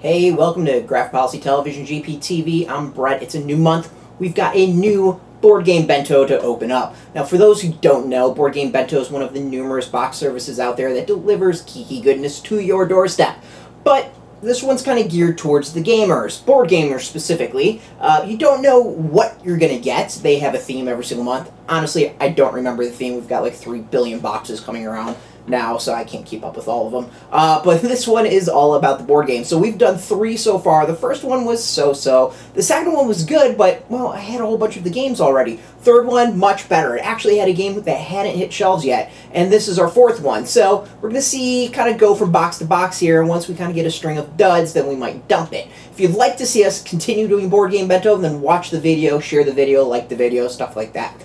Hey, welcome to Graphic Policy Television GPTV. I'm Brett. It's a new month. We've got a new Board Game Bento to open up. Now, for those who don't know, Board Game Bento is one of the numerous box services out there that delivers geeky goodness to your doorstep. But this one's kind of geared towards the gamers, board gamers specifically. You don't know what you're going to get. They have a theme every single month. Honestly, I don't remember the theme. We've got like 3 billion boxes coming around now, so I can't keep up with all of them. But this one is all about the board game. So we've done 3 so far. The first one was so-so. The second one was good, but, well, I had a whole bunch of the games already. Third one, much better. It actually had a game that hadn't hit shelves yet, and this is our 4th one. So we're going to see, kind of go from box to box here, and once we kind of get a string of duds, then we might dump it. If you'd like to see us continue doing Board Game Bento, then watch the video, share the video, like the video, stuff like that.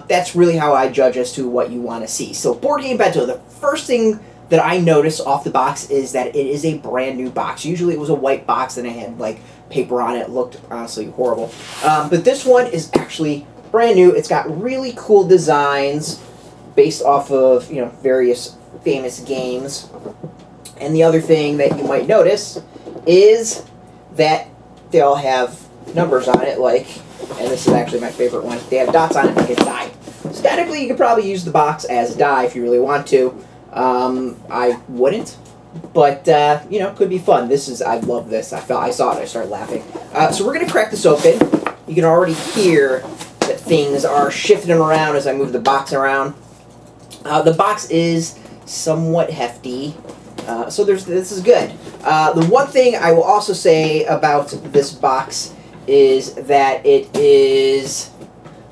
That's really how I judge as to what you want to see. So Board Game Bento, the first thing that I notice off the box is that it is a brand new box. Usually it was a white box and it had like paper on it. It looked honestly horrible. But this one is actually brand new. It's got really cool designs based off of, you know, various famous games. And the other thing that you might notice is that they all have numbers on it, like, and this is actually my favorite one, they have dots on it like a die. So technically you could probably use the box as a die if you really want to. I wouldn't, but you know, could be fun. I love this. I saw it, I started laughing. So we're gonna crack this open. You can already hear that things are shifting around as I move the box around. The box is somewhat hefty, so this is good. The one thing I will also say about this box is that it is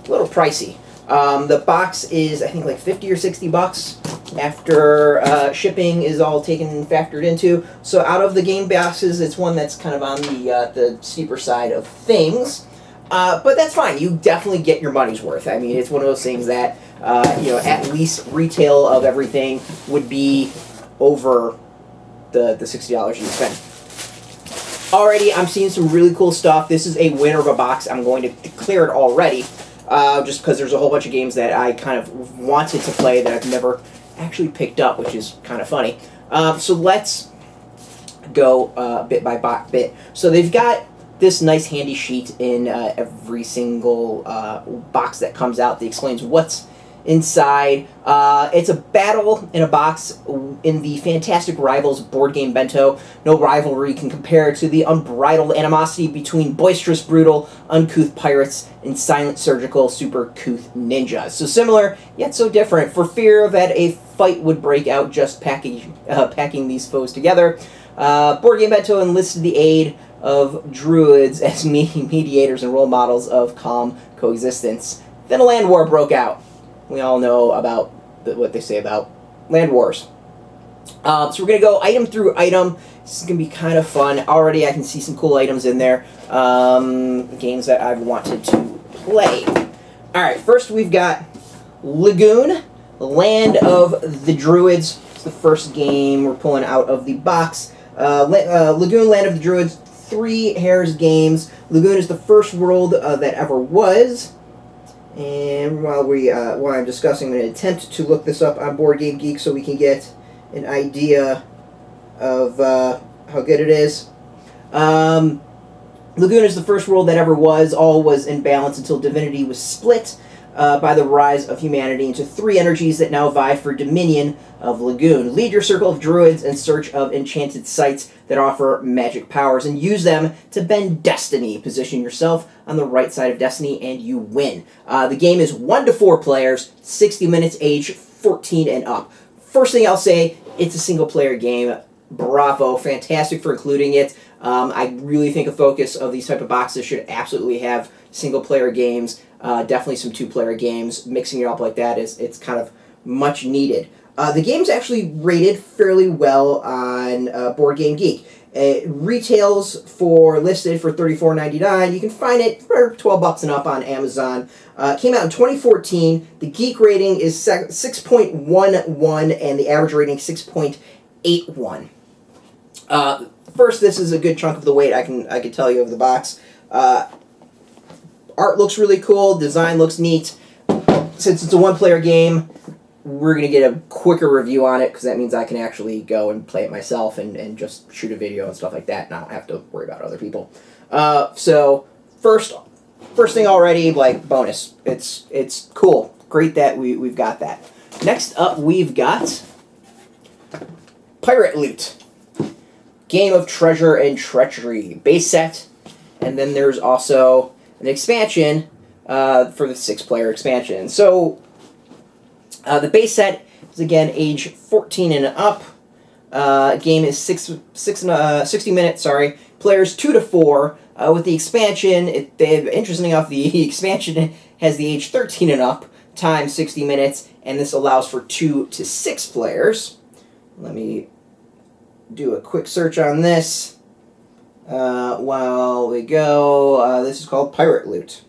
a little pricey. The box is, I think, like 50 or 60 bucks after shipping is all taken and factored into. So out of the game boxes, it's one that's kind of on the steeper side of things. But that's fine. You definitely get your money's worth. I mean, it's one of those things that, you know, at least retail of everything would be over the $60 you spend. Already, I'm seeing some really cool stuff. This is a winner of a box. I'm going to declare it already, just because there's a whole bunch of games that I kind of wanted to play that I've never actually picked up, which is kind of funny. So let's go bit by bit. So they've got this nice handy sheet in every single box that comes out that explains what's inside. It's a battle in a box in the fantastic rivals Board Game Bento. No rivalry can compare to the unbridled animosity between boisterous, brutal, uncouth pirates and silent, surgical, super couth ninjas. So similar, yet so different. For fear that a fight would break out just packing these foes together, Board Game Bento enlisted the aid of Druids as mediators and role models of calm coexistence. Then a land war broke out. We all know about what they say about land wars. So we're going to go item through item. This is going to be kind of fun. Already I can see some cool items in there. Games that I've wanted to play. Alright, first we've got Lagoon, Land of the Druids. It's the first game we're pulling out of the box. Lagoon, Land of the Druids, 3 Hairs games. Lagoon is the first world that ever was. And while I'm discussing, I'm going to attempt to look this up on Board Game Geek so we can get an idea of how good it is. Lagoon is the first world that ever was. All was in balance until divinity was split by the rise of humanity into 3 energies that now vie for dominion of Lagoon. Lead your circle of druids in search of enchanted sites that offer magic powers and use them to bend destiny. Position yourself on the right side of destiny and you win. The game is 1 to 4 players, 60 minutes, age 14 and up. First thing I'll say, it's a single player game. Bravo, fantastic for including it. I really think a focus of these type of boxes should absolutely have single player games. Definitely some 2-player games. Mixing it up like that it's kind of much needed. The game's actually rated fairly well on Board Game Geek. It retails listed for $34.99. You can find it for $12 and up on Amazon. Came out in 2014. The Geek rating is 6.11 and the average rating 6.81. First, this is a good chunk of the weight I can tell you of the box. Art looks really cool. Design looks neat. Since it's a 1-player game, we're going to get a quicker review on it because that means I can actually go and play it myself and just shoot a video and stuff like that, and I don't have to worry about other people. So first thing already, like, bonus. It's cool. Great that we've got that. Next up, we've got Pirate Loot. Game of Treasure and Treachery. Base set. And then there's also an expansion for the 6-player expansion. So, the base set is, again, age 14 and up. Game is 60 minutes, sorry. Players 2 to 4. With the expansion, interestingly enough, the expansion has the age 13 and up, time 60 minutes, and this allows for 2 to 6 players. Let me do a quick search on this while we go. This is called Pirate Loot.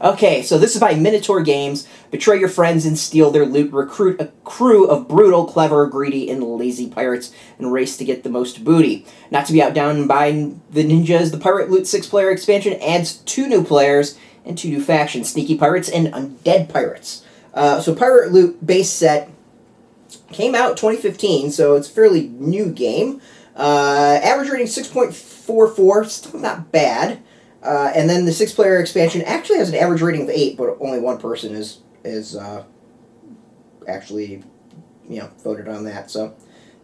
Okay, so this is by Minotaur Games. Betray your friends and steal their loot. Recruit a crew of brutal, clever, greedy, and lazy pirates and race to get the most booty. Not to be outdone by the ninjas, the Pirate Loot 6-player expansion adds 2 new players and 2 new factions, Sneaky Pirates and Undead Pirates. So Pirate Loot base set came out 2015, so it's a fairly new game. Average rating 6.44, still not bad. And then the 6-player expansion actually has an average rating of 8, but only one person is actually, voted on that. So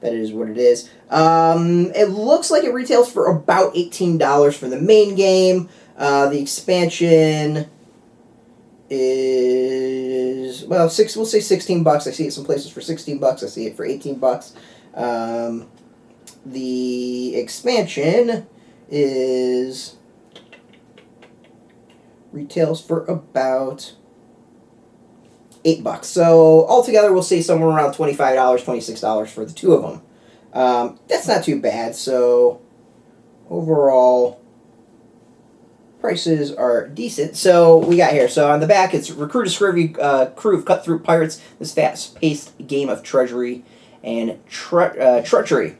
that is what it is. It looks like it retails for about $18 for the main game. The expansion is, well, we'll say $16. I see it some places for $16. I see it for $18. The expansion retails for about $8. So altogether, we'll say somewhere around $25, $26 for the 2 of them. That's not too bad. So overall, prices are decent. So we got here. So on the back, it's recruit a scurvy crew of cutthroat pirates. This fast-paced game of treachery and treachery.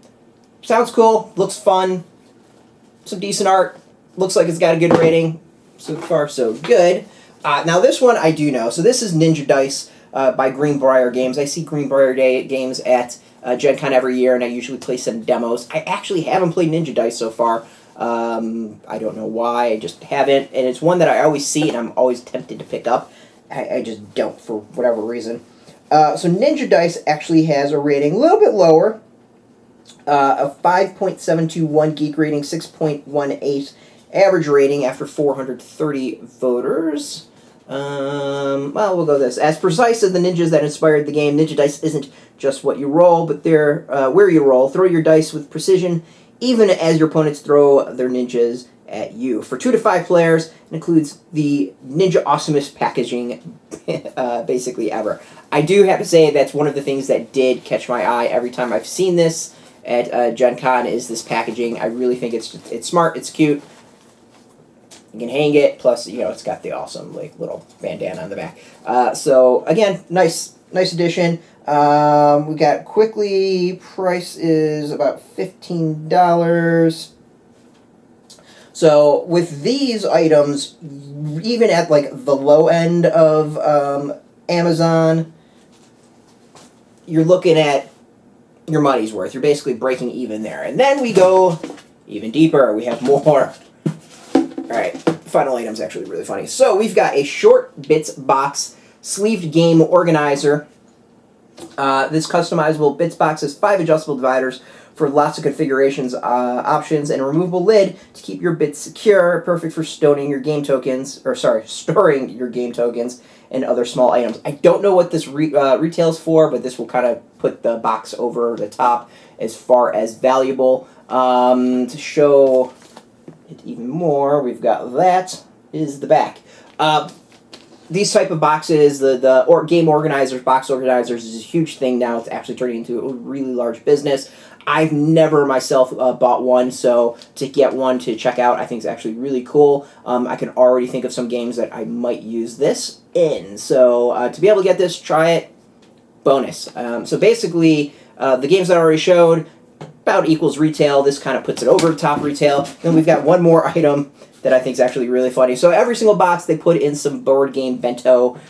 Sounds cool. Looks fun. Some decent art. Looks like it's got a good rating. So far, so good. Now, this one I do know. So this is Ninja Dice by Greenbrier Games. I see Greenbrier Games at Gen Con every year, and I usually play some demos. I actually haven't played Ninja Dice so far. I don't know why. I just haven't. And it's one that I always see, and I'm always tempted to pick up. I just don't, for whatever reason. So Ninja Dice actually has a rating a little bit lower. A 5.721 geek rating, 6.18 average rating after 430 voters. Well, we'll go this. As precise as the ninjas that inspired the game, Ninja Dice isn't just what you roll, but they're where you roll. Throw your dice with precision, even as your opponents throw their ninjas at you. For 2 to 5 players, it includes the Ninja Awesomest packaging, basically ever. I do have to say that's one of the things that did catch my eye every time I've seen this at Gen Con is this packaging. I really think it's smart, it's cute. You can hang it, plus, it's got the awesome, little bandana on the back. So, again, nice addition. We got quickly, price is about $15. So, with these items, even at, the low end of Amazon, you're looking at your money's worth. You're basically breaking even there. And then we go even deeper. We have more. Alright, final item's actually really funny. So we've got a Short Bits box sleeved game organizer. This customizable bits box has 5 adjustable dividers for lots of configurations, options, and a removable lid to keep your bits secure, perfect for storing your game tokens and other small items. I don't know what this retails for, but this will kind of put the box over the top as far as valuable. To show it even more, we've got that is the back. These type of boxes, the game organizers, box organizers, is a huge thing now. It's actually turning into a really large business. I've never myself bought one, so to get one to check out, I think is actually really cool. I can already think of some games that I might use this in. So to be able to get this, try it. Bonus. So basically, the games that I already showed, about equals retail. This kind of puts it over top retail. Then we've got one more item that I think is actually really funny. So every single box, they put in some Board Game Bento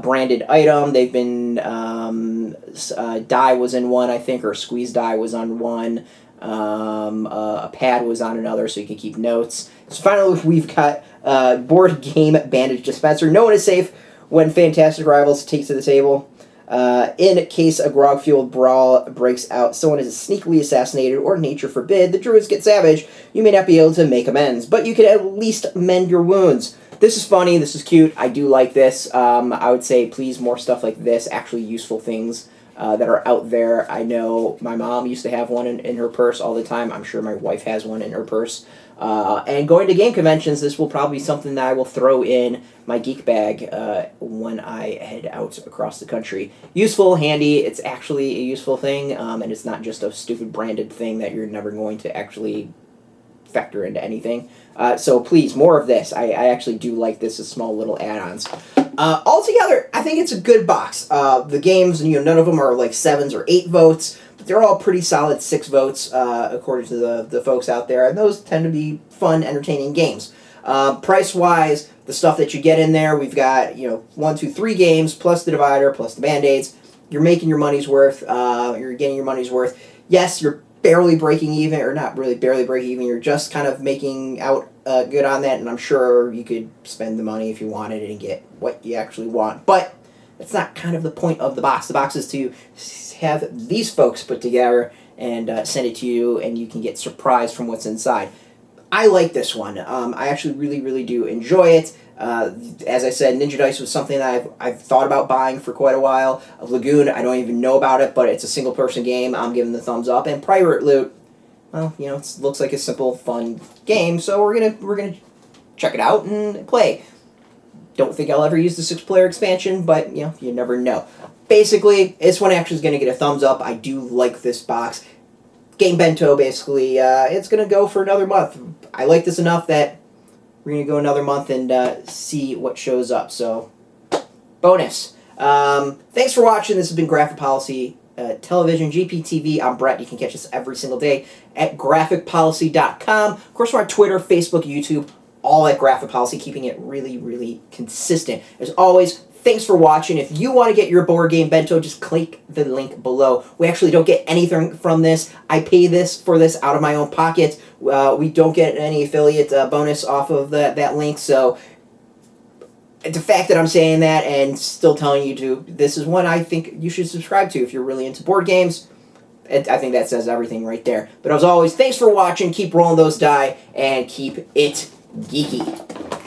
branded item. They've been, die was in one, I think, or squeeze die was on one. A pad was on another, so you can keep notes. So finally, we've got Board Game BandAid Dispenser. No one is safe when fantastic rivals take to the table. In case a grog-fueled brawl breaks out, someone is sneakily assassinated, or nature forbid, the Druids get savage, you may not be able to make amends, but you can at least mend your wounds. This is funny, this is cute, I do like this. I would say please more stuff like this, actually useful things that are out there. I know my mom used to have one in her purse all the time. I'm sure my wife has one in her purse. And going to game conventions, this will probably be something that I will throw in my geek bag when I head out across the country. Useful, handy, it's actually a useful thing, and it's not just a stupid branded thing that you're never going to actually factor into anything. So please, more of this. I actually do like this as small little add-ons. Altogether, I think it's a good box. The games, none of them are like 7s or 8 votes, but they're all pretty solid 6 votes, according to the folks out there, and those tend to be fun, entertaining games. Price-wise, the stuff that you get in there, we've got, 1, 2, 3 games, plus the divider, plus the Band-Aids. You're making your money's worth. You're getting your money's worth. Yes, you're barely breaking even, or not really barely breaking even, you're just kind of making out good on that, and I'm sure you could spend the money if you wanted and get what you actually want. But that's not kind of the point of the box. The box is to have these folks put together and send it to you, and you can get surprised from what's inside. I like this one. I actually really, really do enjoy it. As I said, Ninja Dice was something that I've thought about buying for quite a while. Lagoon, I don't even know about it, but it's a single-person game. I'm giving the thumbs up. And Pirate Loot, well, it looks like a simple, fun game, so we're gonna check it out and play. Don't think I'll ever use the 6-player expansion, but you never know. Basically, this one actually is gonna get a thumbs up. I do like this box. Game Bento, basically, it's gonna go for another month. I like this enough that we're going to go another month and see what shows up. So, bonus. Thanks for watching. This has been Graphic Policy Television, GPTV. I'm Brett. You can catch us every single day at graphicpolicy.com. Of course, we're on Twitter, Facebook, YouTube, all at Graphic Policy, keeping it really, really consistent. As always, thanks for watching. If you want to get your Board Game Bento, just click the link below. We actually don't get anything from this. I pay for this out of my own pocket. We don't get any affiliate bonus off of that link, so the fact that I'm saying that and still telling you to, this is one I think you should subscribe to if you're really into board games. I think that says everything right there. But as always, thanks for watching. Keep rolling those die and keep it geeky.